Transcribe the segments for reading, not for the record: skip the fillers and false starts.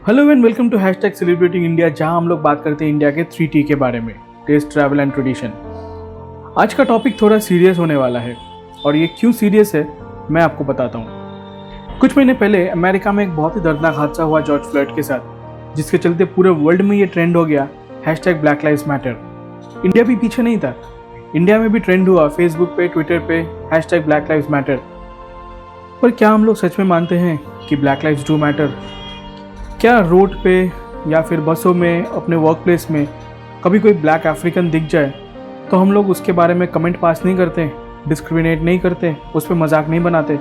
Hello and welcome to hashtag celebrating India, जहां हम लोग बात करते हैं इंडिया के 3T के बारे में, टेस्ट, ट्रैवल एंड ट्रेडिशन। आज का टॉपिक थोड़ा सीरियस होने वाला है और ये क्यों सीरियस है मैं आपको बताता हूँ। कुछ महीने पहले अमेरिका में एक बहुत ही दर्दनाक हादसा हुआ जॉर्ज फ्लॉयड के साथ, जिसके चलते पूरे वर्ल्ड में ये ट्रेंड हो गया hashtag black lives matter. India भी पीछे नहीं था, इंडिया में भी ट्रेंड हुआ फेसबुक पे, ट्विटर पे हैशटैग ब्लैक लाइव्स मैटर। पर क्या हम लोग सच में मानते हैं कि ब्लैक लाइव्स डू मैटर? क्या रोड पे या फिर बसों में, अपने वर्क प्लेस में कभी कोई ब्लैक अफ्रीकन दिख जाए तो हम लोग उसके बारे में कमेंट पास नहीं करते, डिस्क्रिमिनेट नहीं करते, उस पर मजाक नहीं बनाते?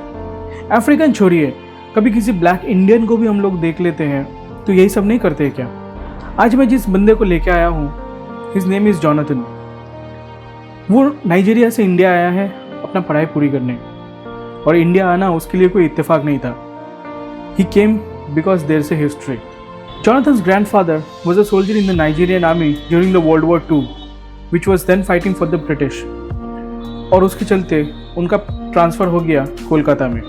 अफ्रीकन छोड़िए, कभी किसी ब्लैक इंडियन को भी हम लोग देख लेते हैं तो यही सब नहीं करते क्या? आज मैं जिस बंदे को लेके आया हूँ, हिज नेम इज़ जॉनथन। वो नाइजीरिया से इंडिया आया है अपना पढ़ाई पूरी करने, और इंडिया आना उसके लिए कोई इत्तेफाक नहीं था। ही केम because there's a history. Jonathan's grandfather was a soldier in the Nigerian army during the World War II, which was then fighting for the British. और उसके चलते उनका ट्रांसफ़र हो गया कोलकाता में।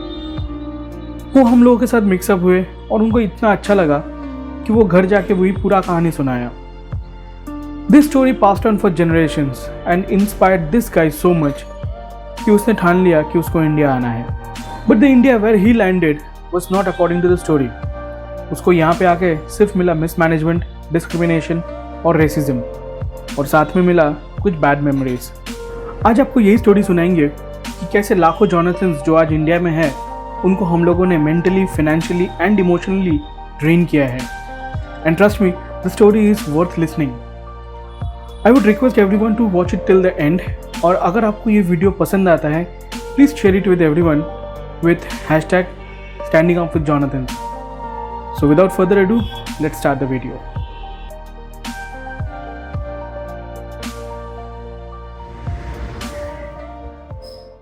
वो हम लोगों के साथ मिक्सअप हुए और उनको इतना अच्छा लगा कि वो घर जाके वही पूरा कहानी सुनाया। This story passed on for generations and inspired this guy so much कि उसने ठान लिया कि उसको इंडिया आना है। But the India where he landed was not according to the story. उसको यहाँ पे आके सिर्फ मिला मिसमैनेजमेंट, डिस्क्रिमिनेशन और रेसिज्म, और साथ में मिला कुछ बैड मेमोरीज। आज आपको यही स्टोरी सुनाएंगे कि कैसे लाखों जॉनथन्स जो आज इंडिया में हैं, उनको हम लोगों ने mentally, financially and emotionally drain किया है। And trust me, the story is worth listening. I would request everyone to watch it till the end, और अगर आपको ये वीडियो पसंद आता है please share it with everyone with hashtag standing up with Jonathan. So without further ado, let's start the video.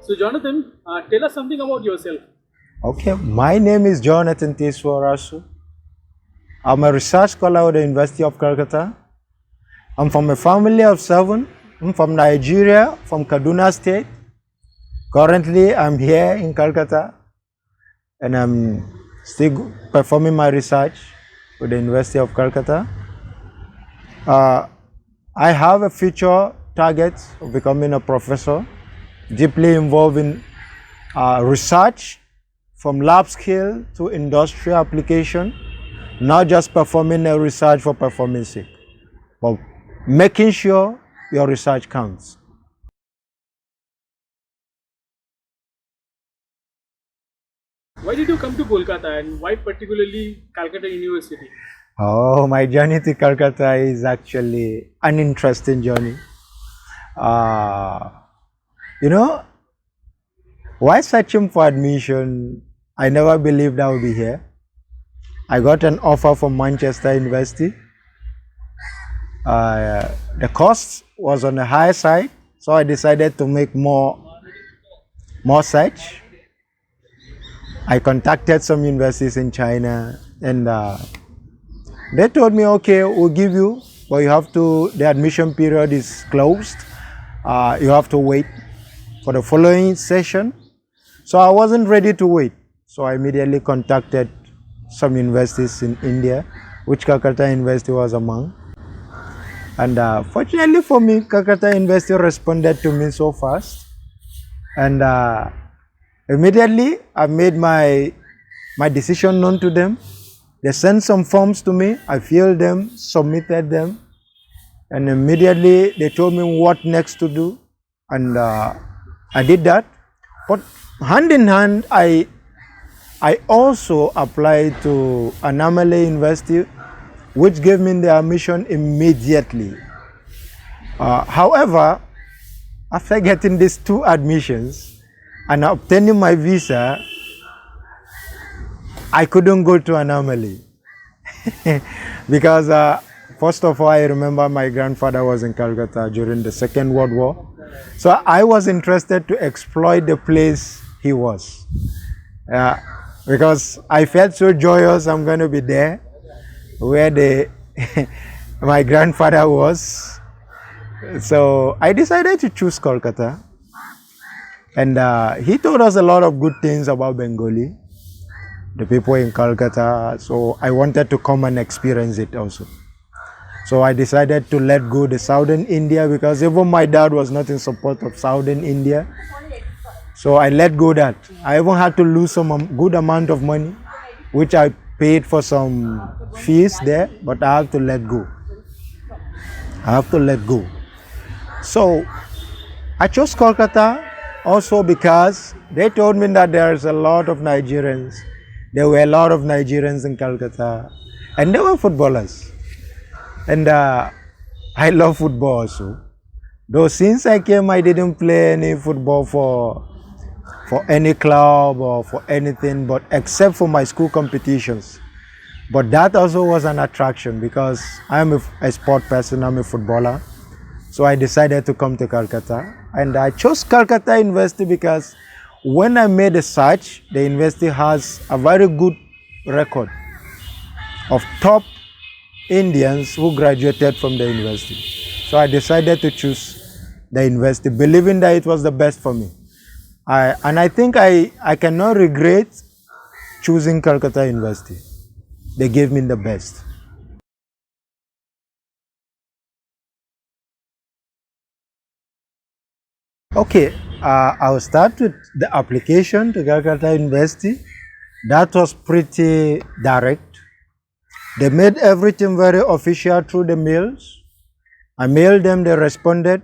So Jonathan, tell us something about yourself. Okay, my name is Jonathan Devo Bhava. I'm a research scholar at the University of Calcutta. I'm from a family of 7. I'm from Nigeria, from Kaduna State. Currently, I'm here in Calcutta, and I'm still performing my research with the University of Calcutta. I have a future target of becoming a professor, deeply involved in research from lab scale to industrial application, not just performing a research for performance sake, but making sure your research counts. Why did you come to Kolkata, and why particularly Calcutta University? Oh, my journey to Calcutta is actually an interesting journey. While searching for admission, I never believed I would be here. I got an offer from Manchester University. The cost was on the high side, so I decided to make more search. I contacted some universities in China, and they told me, okay, we'll give you, but the admission period is closed. You have to wait for the following session. So I wasn't ready to wait. So I immediately contacted some universities in India, which Calcutta University was among. And fortunately for me, Calcutta University responded to me so fast. And immediately, I made my decision known to them. They sent some forms to me. I filled them, submitted them, and immediately they told me what next to do, and I did that. But hand in hand, I also applied to Anamale University, which gave me the admission immediately. However, after getting these 2 admissions and obtaining my visa, I couldn't go to Anomaly because first of all, I remember my grandfather was in Calcutta during the Second World War. So I was interested to exploit the place he was, because I felt so joyous I'm going to be there where my grandfather was. So I decided to choose Kolkata. And he told us a lot of good things about Bengali. the people in Calcutta. So I wanted to come and experience it also. So I decided to let go the Southern India because even my dad was not in support of Southern India. So I let go that. I even had to lose some good amount of money, which I paid for some fees there, but I have to let go. I have to let go. So I chose Kolkata also because they told me that there's a lot of Nigerians. There were a lot of Nigerians in Calcutta, and they were footballers. And I love football also. Though since I came, I didn't play any football for any club or for anything, but except for my school competitions. But that also was an attraction because I'm a sport person, I'm a footballer. So I decided to come to Calcutta, and I chose Calcutta University because when I made a search, the university has a very good record of top Indians who graduated from the university. So I decided to choose the university, believing that it was the best for me. And I think I cannot regret choosing Calcutta University. They gave me the best. Okay, I'll start with the application to Calcutta University. That was pretty direct. They made everything very official through the mails. I mailed them, they responded.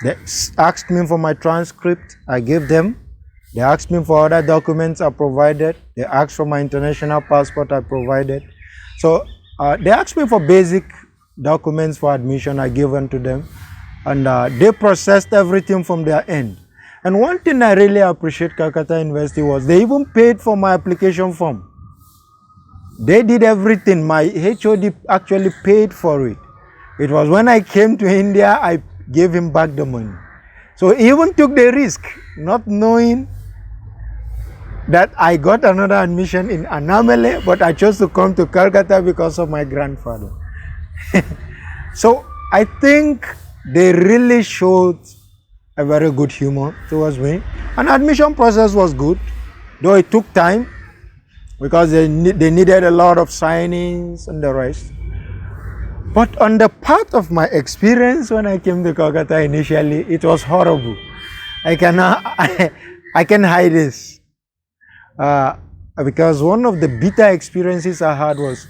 They asked me for my transcript, I gave them. They asked me for other documents, I provided. They asked for my international passport, I provided. So they asked me for basic documents for admission, I gave them to them. And they processed everything from their end. And one thing I really appreciate Calcutta University was they even paid for my application form. They did everything. My HOD actually paid for it. It was when I came to India, I gave him back the money. So he even took the risk, not knowing that I got another admission in Anamele, but I chose to come to Calcutta because of my grandfather. So I think they really showed a very good humor towards me. And admission process was good, though it took time because they needed a lot of signings and the rest. But on the part of my experience when I came to Kolkata initially, it was horrible. I can hide this. Because one of the bitter experiences I had was,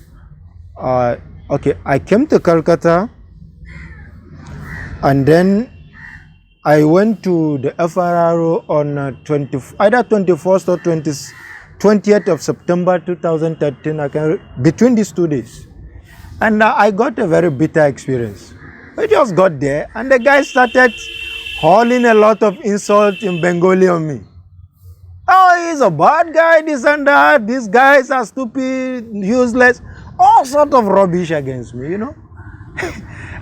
okay, I came to Calcutta and then I went to the FRRO on either 21st or 20th of September 2013, between these 2 days. And I got a very bitter experience. I just got there and the guy started hauling a lot of insult in Bengali on me. Oh, he's a bad guy, this and that, these guys are stupid, useless, all sort of rubbish against me, you know.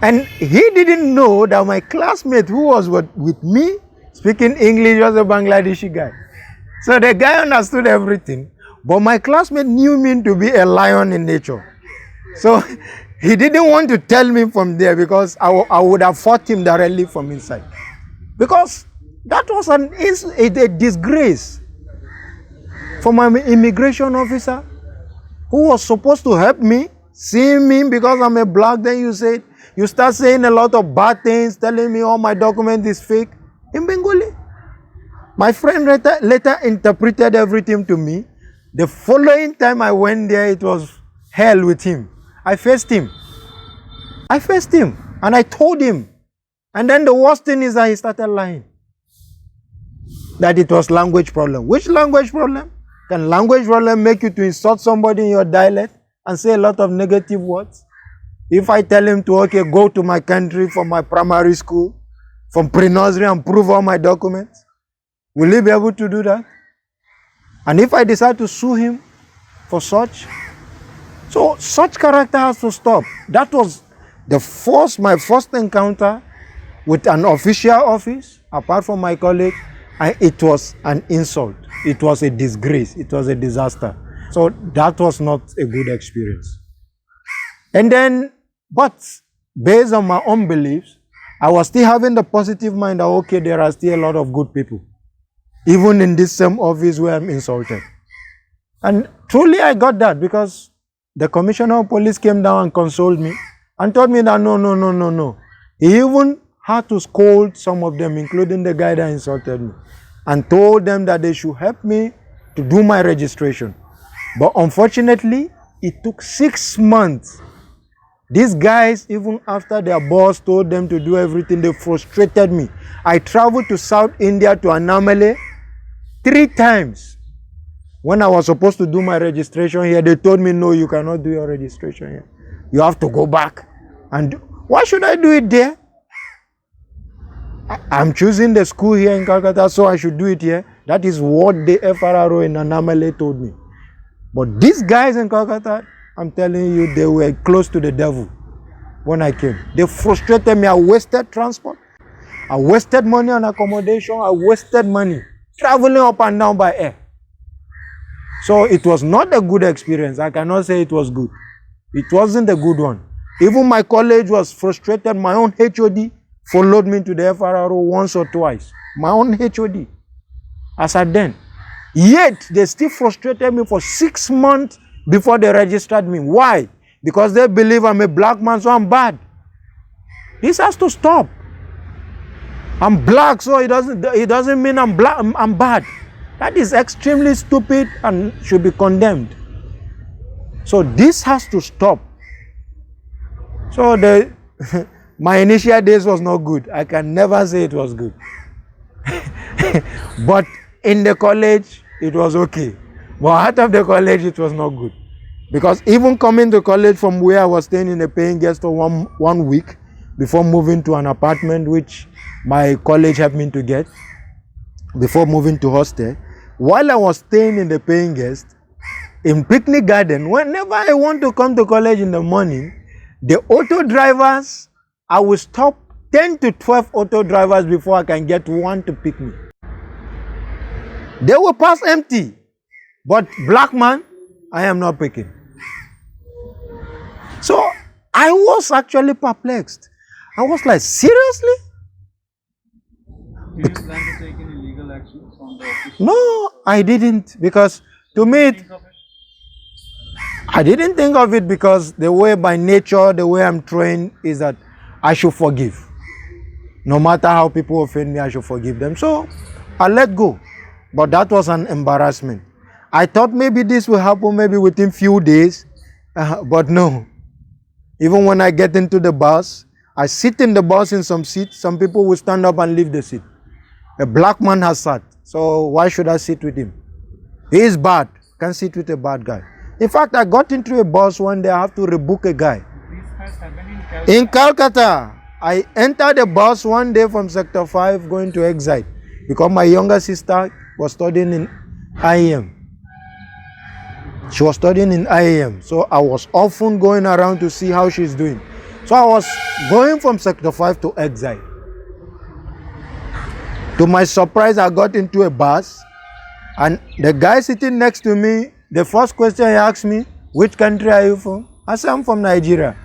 And he didn't know that my classmate who was with me speaking English was a Bangladeshi guy. So the guy understood everything, but my classmate knew me to be a lion in nature. So he didn't want to tell me from there because I would have fought him directly from inside. Because that was a disgrace for my immigration officer who was supposed to help me, seeing me because I'm a black, then you start saying a lot of bad things, telling me all my document is fake in Bengali. My friend later interpreted everything to me. The following time I went there, it was hell with him. I faced him and I told him. And then the worst thing is that he started lying. That it was language problem. Which language problem? Can language problem make you to insult somebody in your dialect and say a lot of negative words? If I tell him to, okay, go to my country from my primary school, from pre-nursery and prove all my documents, will he be able to do that? And if I decide to sue him for such, so such character has to stop. That was my first encounter with an official office, apart from my colleague, and it was an insult. It was a disgrace. It was a disaster. So that was not a good experience. And then, but based on my own beliefs, I was still having the positive mind that, okay, there are still a lot of good people, even in this same office where I'm insulted. And truly I got that because the commissioner of police came down and consoled me and told me that no. He even had to scold some of them, including the guy that insulted me, and told them that they should help me to do my registration. But unfortunately, it took 6 months. These guys, even after their boss told them to do everything, they frustrated me. I traveled to South India to Annamale 3 times. When I was supposed to do my registration here, they told me, no, you cannot do your registration here. You have to go back. And why should I do it there? I'm choosing the school here in Calcutta, so I should do it here. That is what the FRRO in Annamale told me. But these guys in Calcutta, I'm telling you, they were close to the devil when I came. They frustrated me. I wasted transport. I wasted money on accommodation. I wasted money traveling up and down by air. So it was not a good experience. I cannot say it was good. It wasn't a good one. Even my college was frustrated. My own HOD followed me to the FRRO once or twice. My own HOD. As at then. Yet, they still frustrated me for 6 months before they registered me. Why? Because they believe I'm a black man, so I'm bad. This has to stop. I'm black, so it doesn't mean I'm black, I'm bad. That is extremely stupid and should be condemned. So this has to stop. So my initial days was not good. I can never say it was good. But in the college, it was okay. But out of the college, it was not good. Because even coming to college from where I was staying in a paying guest for one week before moving to an apartment which my college helped me to get, before moving to hostel, while I was staying in the paying guest, in Picnic Garden, whenever I want to come to college in the morning, the auto drivers, I will stop 10 to 12 auto drivers before I can get one to pick me. They will pass empty. But black man, I am not picking. So I was actually perplexed. I was like, seriously? Did you plan to take any legal actions on the official? No, I didn't, because to me, I didn't think of it because the way by nature, the way I'm trained is that I should forgive. No matter how people offend me, I should forgive them. So I let go. But that was an embarrassment. I thought maybe this will happen maybe within few days, but no. Even when I get into the bus, I sit in the bus in some seats, some people will stand up and leave the seat. A black man has sat, so why should I sit with him? He is bad, can't sit with a bad guy. In fact, I got into a bus one day, I have to rebook a guy. This has happened in Calcutta. In Calcutta, I entered the bus one day from Sector 5 going to Exide because my younger sister was studying in IEM. She was studying in IEM, so I was often going around to see how she's doing. So I was going from Sector 5 to Exide. To my surprise, I got into a bus, and the guy sitting next to me, the first question he asked me, which country are you from? I said, I'm from Nigeria.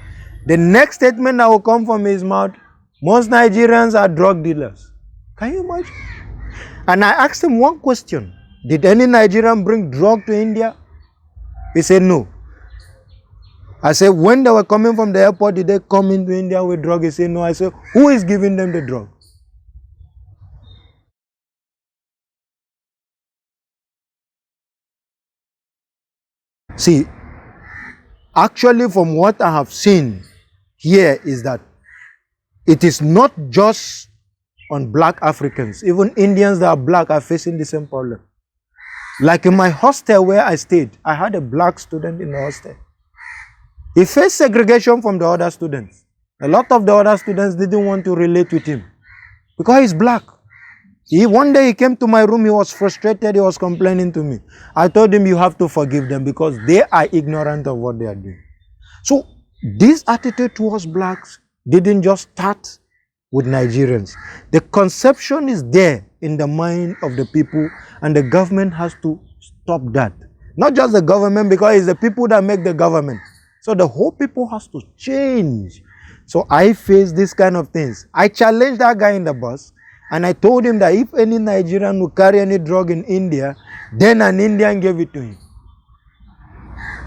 The next statement that will come from his mouth, most Nigerians are drug dealers. Can you imagine? And I asked him one question. Did any Nigerian bring drug to India? He said no. I said, when they were coming from the airport, did they come into India with drug? He said no. I said, who is giving them the drug? See, actually from what I have seen here is that it is not just on black Africans. Even Indians that are black are facing the same problem. Like in my hostel where I stayed, I had a black student in the hostel. He faced segregation from the other students. A lot of the other students didn't want to relate with him because he's black. One day he came to my room, he was frustrated, he was complaining to me. I told him, you have to forgive them because they are ignorant of what they are doing. So this attitude towards blacks didn't just start with Nigerians. The conception is there in the mind of the people, and the government has to stop that. Not just the government, because it's the people that make the government. So the whole people has to change. So I face this kind of things. I challenged that guy in the bus, and I told him that if any Nigerian will carry any drug in India, then an Indian gave it to him.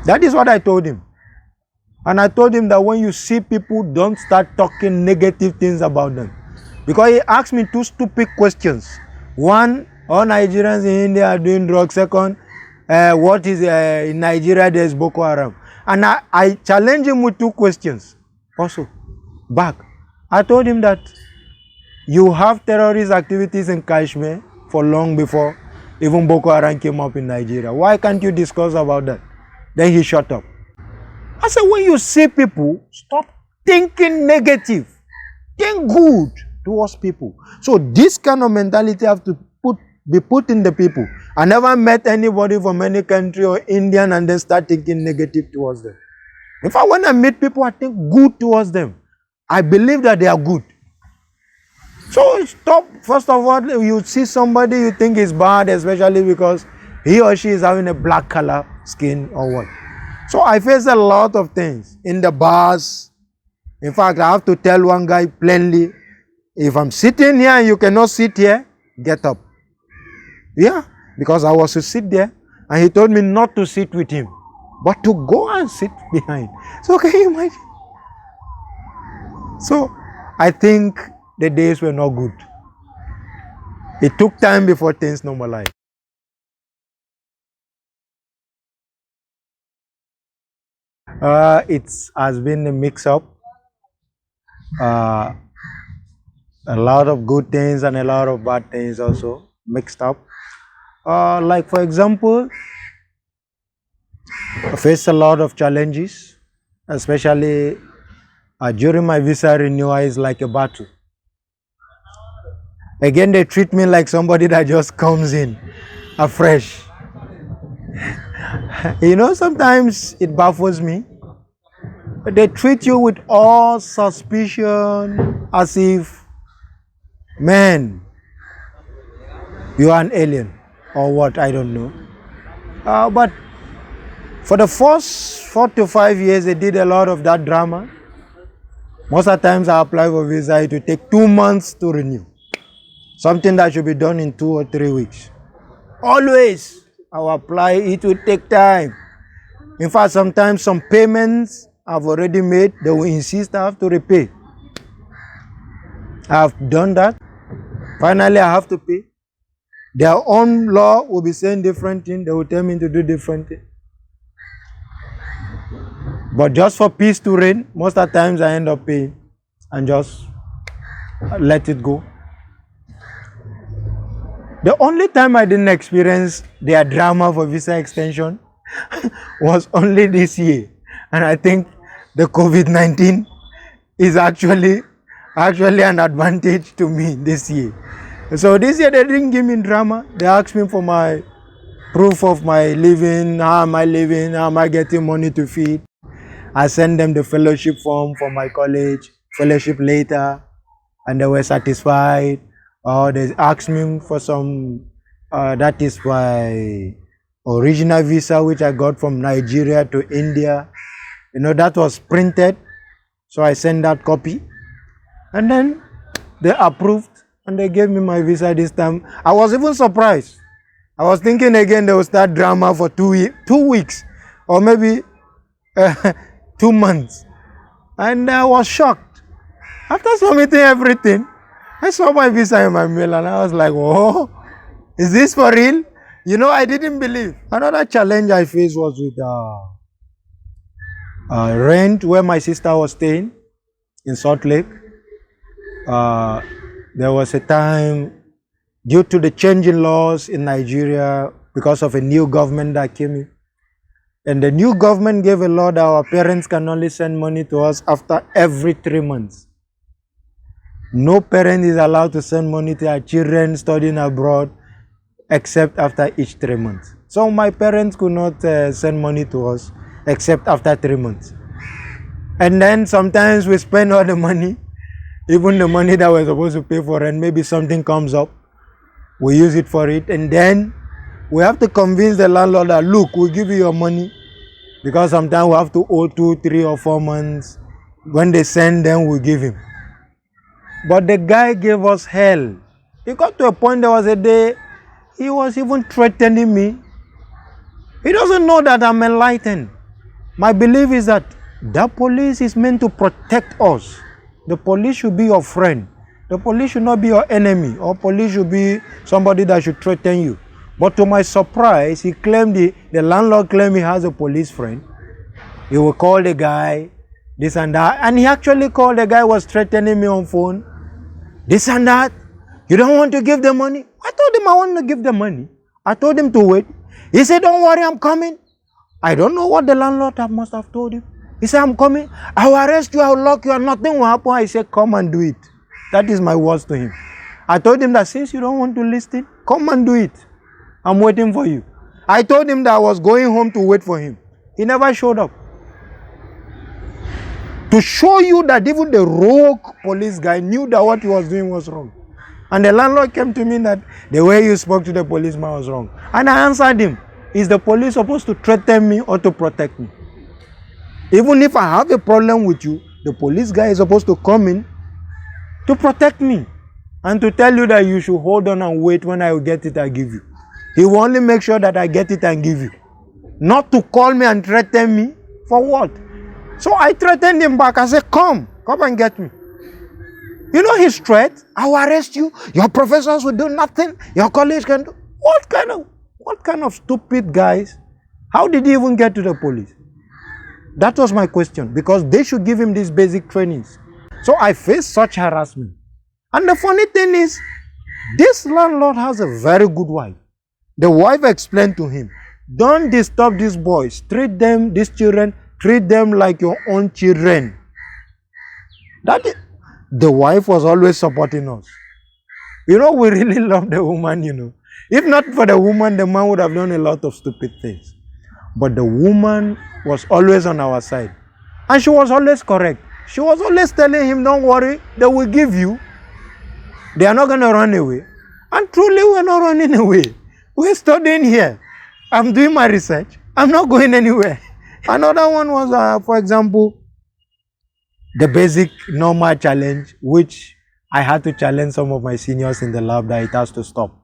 That is what I told him. And I told him that when you see people, don't start talking negative things about them. Because he asked me two stupid questions. One, all Nigerians in India are doing drugs. Second, what is in Nigeria there's Boko Haram. And I challenged him with two questions. Also, back. I told him that you have terrorist activities in Kashmir for long before even Boko Haram came up in Nigeria. Why can't you discuss about that? Then he shut up. I said, when you see people, stop thinking negative. Think good towards people. So this kind of mentality have to be put in the people. I never met anybody from any country or Indian and then start thinking negative towards them. In fact, when I meet people, I think good towards them. I believe that they are good. So stop. First of all, you see somebody you think is bad, especially because he or she is having a black color skin or what. So I face a lot of things in the bars. In fact, I have to tell one guy plainly, if I'm sitting here and you cannot sit here, get up. Yeah, because I was to sit there and he told me not to sit with him, but to go and sit behind. So can you imagine? So I think the days were not good. It took time before things normalized. It has been a mix-up. A lot of good things and a lot of bad things also mixed up. Like for example, I faced a lot of challenges, especially during my visa renewal. Is like a battle. Again, they treat me like somebody that just comes in afresh. You know, sometimes it baffles me. They treat you with all suspicion as if, man, you are an alien or what, I don't know. But for the first 4 to 5 years, they did a lot of that drama. Most of the times I apply for visa, it will take 2 months to renew. Something that should be done in 2 or 3 weeks. Always, I will apply, it will take time. In fact, sometimes some payments I've already made, they will insist I have to repay. I've done that. Finally, I have to pay. Their own law will be saying different things. They will tell me to do different things. But just for peace to reign, most of the times I end up paying and just let it go. The only time I didn't experience their drama for visa extension was only this year. And I think the COVID-19 is actually an advantage to me this year. So this year they didn't give me drama. They asked me for my proof of my living, how am I living, how am I getting money to feed. I sent them the fellowship form for my college, fellowship later, and they were satisfied. Or they asked me for some, that is my original visa which I got from Nigeria to India. You know, that was printed. So I sent that copy. And then they approved and they gave me my visa this time. I was even surprised. I was thinking again they will start drama for 2 weeks or maybe 2 months. And I was shocked. After submitting everything, I saw my visa in my mail and I was like, oh, is this for real? You know, I didn't believe. Another challenge I faced was with rent where my sister was staying in Salt Lake. There was a time due to the change in laws in Nigeria because of a new government that came in. And the new government gave a law that our parents can only send money to us after every 3 months. No parent is allowed to send money to their children studying abroad except after each 3 months. So my parents could not send money to us except after 3 months. And then sometimes we spend all the money, even the money that we're supposed to pay for rent, maybe something comes up, we use it for it, and then we have to convince the landlord that, look, we'll give you your money, because sometimes we have to owe 2, 3 or 4 months. When they send them, we give him. But the guy gave us hell. It got to a point, there was a day, he was even threatening me. He doesn't know that I'm enlightened. My belief is that the police is meant to protect us. The police should be your friend. The police should not be your enemy, or police should be somebody that should threaten you. But to my surprise, he claimed the landlord claimed he has a police friend. He will call the guy, this and that. And he actually called the guy, was threatening me on phone. This and that. You don't want to give the money? I told him I want to give the money. I told him to wait. He said, don't worry, I'm coming. I don't know what the landlord must have told him. He said, I'm coming. I will arrest you, I will lock you, and nothing will happen. I said, come and do it. That is my words to him. I told him that since you don't want to listen, come and do it. I'm waiting for you. I told him that I was going home to wait for him. He never showed up. To show you that even the rogue police guy knew that what he was doing was wrong. And the landlord came to me that the way you spoke to the policeman was wrong. And I answered him, is the police supposed to threaten me or to protect me? Even if I have a problem with you, the police guy is supposed to come in to protect me and to tell you that you should hold on and wait. When I will get it, I give you. He will only make sure that I get it and give you. Not to call me and threaten me. For what? So I threatened him back. I said, come and get me. You know his threat? I will arrest you. Your professors will do nothing. Your colleagues can do. What kind of stupid guys? How did he even get to the police? That was my question, because they should give him these basic trainings. So I faced such harassment. And the funny thing is, this landlord has a very good wife. The wife explained to him, don't disturb these boys. Treat them, these children, treat them like your own children. The wife was always supporting us. You know, we really love the woman, you know. If not for the woman, the man would have done a lot of stupid things. But the woman was always on our side. And she was always correct. She was always telling him, don't worry, they will give you. They are not going to run away. And truly, we're not running away. We're studying here. I'm doing my research. I'm not going anywhere. Another one was, for example, the basic normal challenge, which I had to challenge some of my seniors in the lab that it has to stop.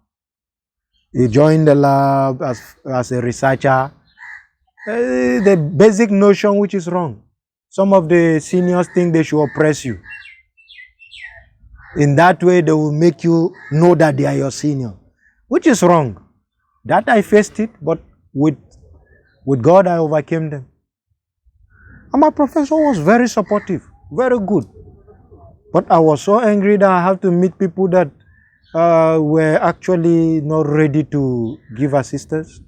You join the lab as a researcher. The basic notion which is wrong. Some of the seniors think they should oppress you. In that way, they will make you know that they are your senior, which is wrong. That I faced it, but with God, I overcame them. And my professor was very supportive, very good. But I was so angry that I have to meet people that were actually not ready to give assistance.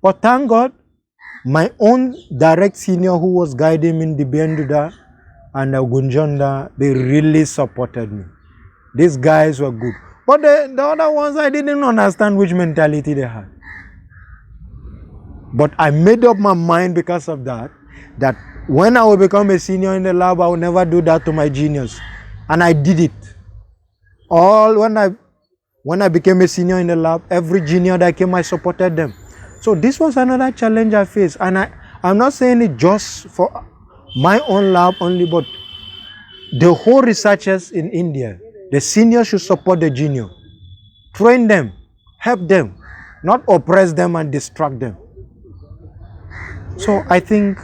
But thank God, my own direct senior who was guiding me in the Bienduda and Gunjonda, they really supported me. These guys were good. But the other ones, I didn't understand which mentality they had. But I made up my mind because of that when I will become a senior in the lab, I will never do that to my juniors. And I did it. When I became a senior in the lab, every junior that came, I supported them. So this was another challenge I faced. And I'm not saying it just for my own lab only, but the whole researchers in India, the seniors should support the junior. Train them, help them, not oppress them and distract them. So I think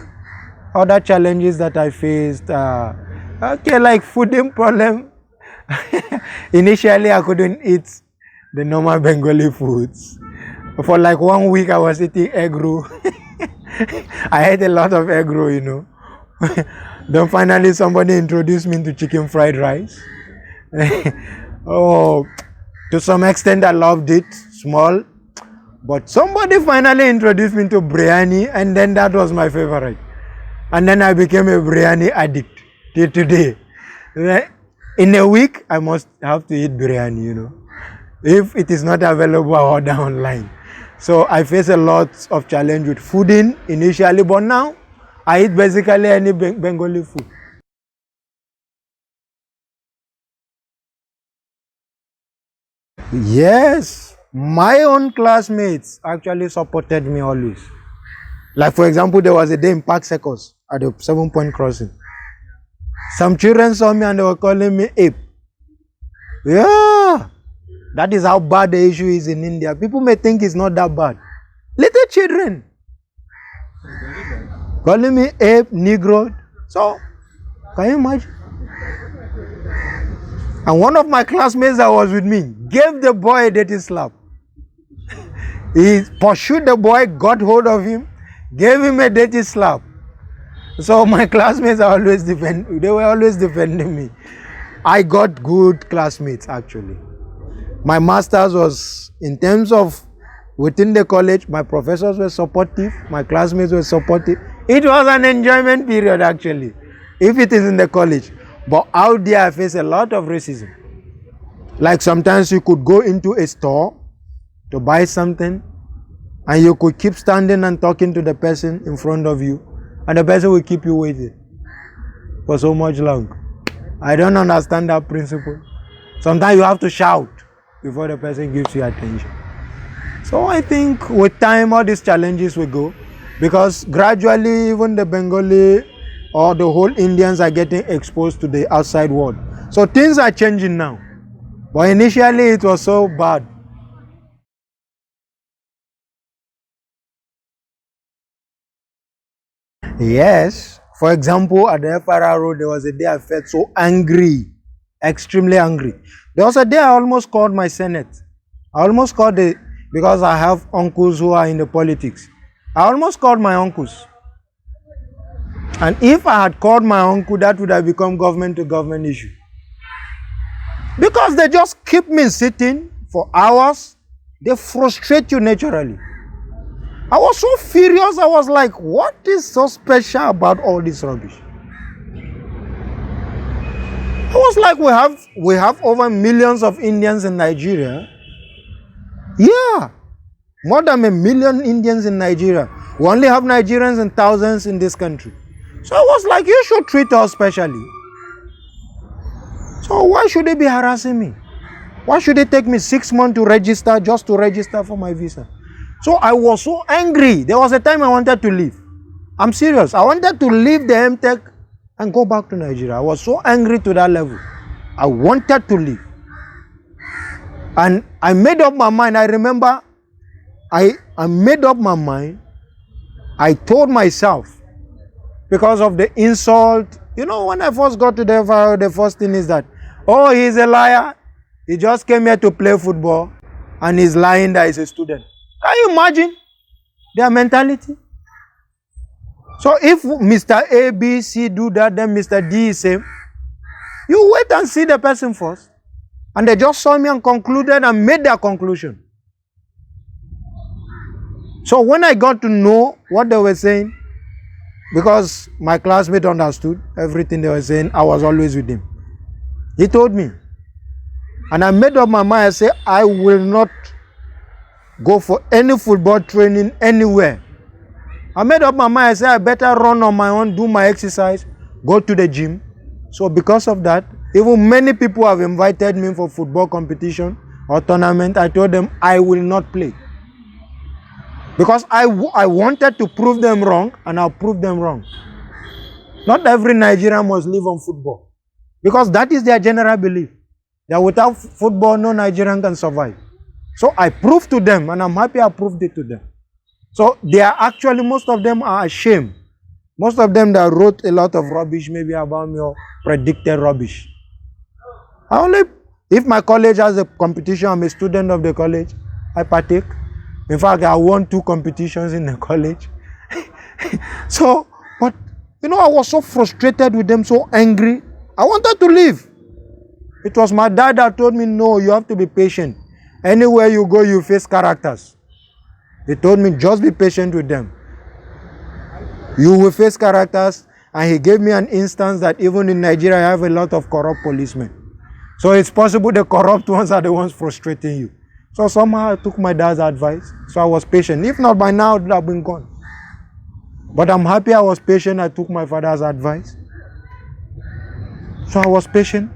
other challenges that I faced, like fooding problem. Initially, I couldn't eat the normal Bengali foods. For like 1 week, I was eating egg roll. I ate a lot of egg roll, you know. Then finally, somebody introduced me to chicken fried rice. Oh, to some extent, I loved it, small. But somebody finally introduced me to biryani, and then that was my favorite. And then I became a biryani addict till today. In a week, I must have to eat biryani, you know. If it is not available, I order online. So I face a lot of challenge with fooding initially, but now I eat basically any Bengali food. Yes, my own classmates actually supported me always. Like for example, there was a day in Park Circus at the 7-point crossing. Some children saw me and they were calling me ape. Yeah, that is how bad the issue is in India. People may think it's not that bad. Little children. calling me ape, negro. So, can you imagine? And one of my classmates that was with me gave the boy a dirty slap. He pursued the boy, got hold of him, gave him a dirty slap. So my classmates are always they were always defending me. I got good classmates actually. My master's was, in terms of within the college, my professors were supportive, my classmates were supportive. It was an enjoyment period actually, if it is in the college. But out there I face a lot of racism. Like sometimes you could go into a store to buy something and you could keep standing and talking to the person in front of you and the person will keep you waiting for so much long. I don't understand that principle. Sometimes you have to shout before the person gives you attention. So I think with time all these challenges will go, because gradually even the Bengali or the whole Indians are getting exposed to the outside world. So things are changing now. But initially it was so bad. Yes. For example, at the FRR road, there was a day I felt so angry, extremely angry. There was a day I almost called my Senate. I almost called because I have uncles who are in the politics. I almost called my uncles. And if I had called my uncle, that would have become government to government issue. Because they just keep me sitting for hours. They frustrate you naturally. I was so furious. I was like, what is so special about all this rubbish? I was like, we have over millions of Indians in Nigeria. Yeah, more than 1 million Indians in Nigeria. We only have Nigerians in thousands in this country. So I was like, you should treat us specially. So why should they be harassing me? Why should they take me 6 months to register, just to register for my visa? So I was so angry. There was a time I wanted to leave. I'm serious. I wanted to leave the MTech and go back to Nigeria. I was so angry to that level. I wanted to leave. And I made up my mind. I remember I made up my mind. I told myself, because of the insult, you know, when I first got to the FIO, the first thing is that, oh, he's a liar. He just came here to play football and he's lying that he's a student. Can you imagine their mentality? So if Mr. A, B, C do that, then Mr. D is same. You wait and see the person first. And they just saw me and concluded and made their conclusion. So when I got to know what they were saying, because my classmate understood everything they were saying, I was always with him. He told me. And I made up my mind. I said, I will not go for any football training anywhere. I made up my mind. I said, I better run on my own, do my exercise, go to the gym. So because of that, even many people have invited me for football competition or tournament. I told them I will not play. Because I wanted to prove them wrong, and I'll prove them wrong. Not every Nigerian must live on football. Because that is their general belief. That without football, no Nigerian can survive. So I proved to them, and I'm happy I proved it to them. So they are actually, most of them are ashamed. Most of them that wrote a lot of rubbish, maybe about me, or predicted rubbish. If my college has a competition, I'm a student of the college, I partake. In fact, I won 2 competitions in the college. So, but, you know, I was so frustrated with them, so angry. I wanted to leave. It was my dad that told me, no, you have to be patient. Anywhere you go, you face characters. He told me, just be patient with them. You will face characters. And he gave me an instance that even in Nigeria, I have a lot of corrupt policemen. So it's possible the corrupt ones are the ones frustrating you. So somehow I took my dad's advice. So I was patient. If not, by now, it would have been gone. But I'm happy I was patient. I took my father's advice. So I was patient.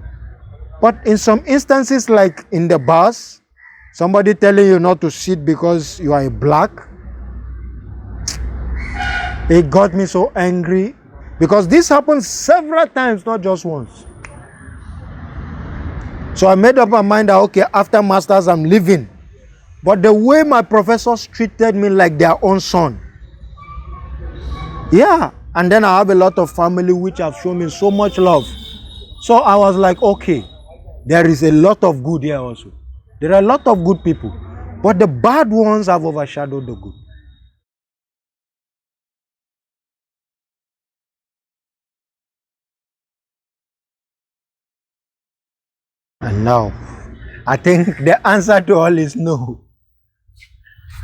But in some instances, like in the bus, somebody telling you not to sit because you are a black, it got me so angry. Because this happened several times, not just once. So I made up my mind that, okay, after masters, I'm leaving. But the way my professors treated me like their own son. Yeah, And then I have a lot of family which have shown me so much love. So I was like, okay, there is a lot of good here also. There are a lot of good people, but the bad ones have overshadowed the good. And now, I think the answer to all is no.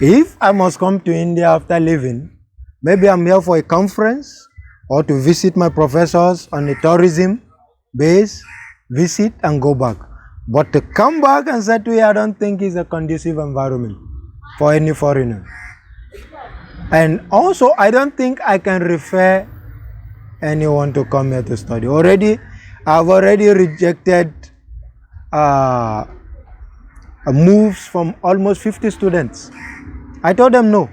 If I must come to India after leaving, maybe I'm here for a conference or to visit my professors on a tourism base, visit and go back. But to come back and settle here, I don't think is a conducive environment for any foreigner. And also, I don't think I can refer anyone to come here to study. I've already rejected moves from almost 50 students. I told them no.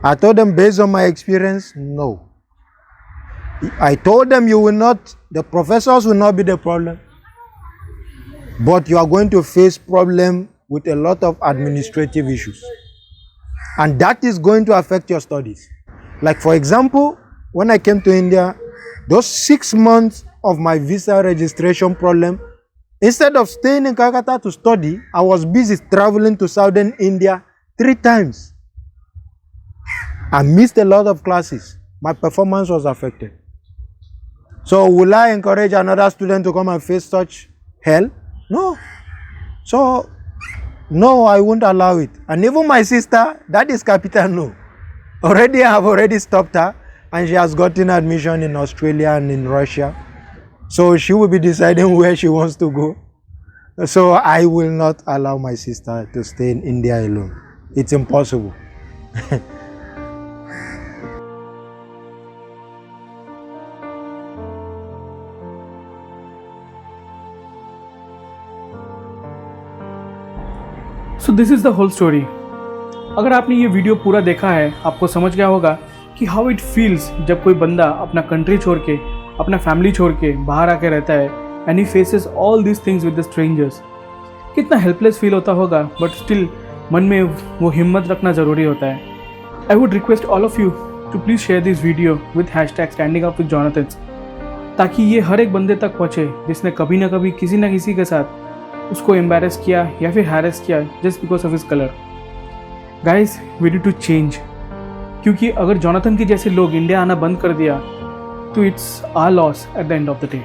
I told them based on my experience, no. I told them the professors will not be the problem, but you are going to face problem with a lot of administrative issues. And that is going to affect your studies. Like for example, when I came to India, those 6 months of my visa registration problem, instead of staying in Calcutta to study, I was busy traveling to southern India 3 times. I missed a lot of classes. My performance was affected. So will I encourage another student to come and face such hell? No. So, no, I won't allow it. And even my sister, that is capital no. I have already stopped her, and she has gotten admission in Australia and in Russia. So she will be deciding where she wants to go. So I will not allow my sister to stay in India alone. It's impossible. So this is the whole story. अगर आपने ये video पूरा देखा है, आपको समझ गया होगा कि हाउ इट फील्स जब कोई बंदा अपना कंट्री छोड़ के, अपना फैमिली छोड़ के बाहर आके रहता है and he faces all these things with the strangers. कितना हेल्पलेस फील होता होगा, बट स्टिल मन में वो हिम्मत रखना ज़रूरी होता है। I would request all of you to please share this video with hashtag standing up with Jonathan, ताकि ये हर एक बंदे तक पहुँचे जिसने कभी ना कभी किसी ना किसी के साथ उसको एम्बैरेस किया या फिर हैरेस किया just because of his colour. Guys, we need to change, क्योंकि अगर जॉनथन के जैसे लोग इंडिया आना बंद कर दिया तो it's our loss at the end of the day.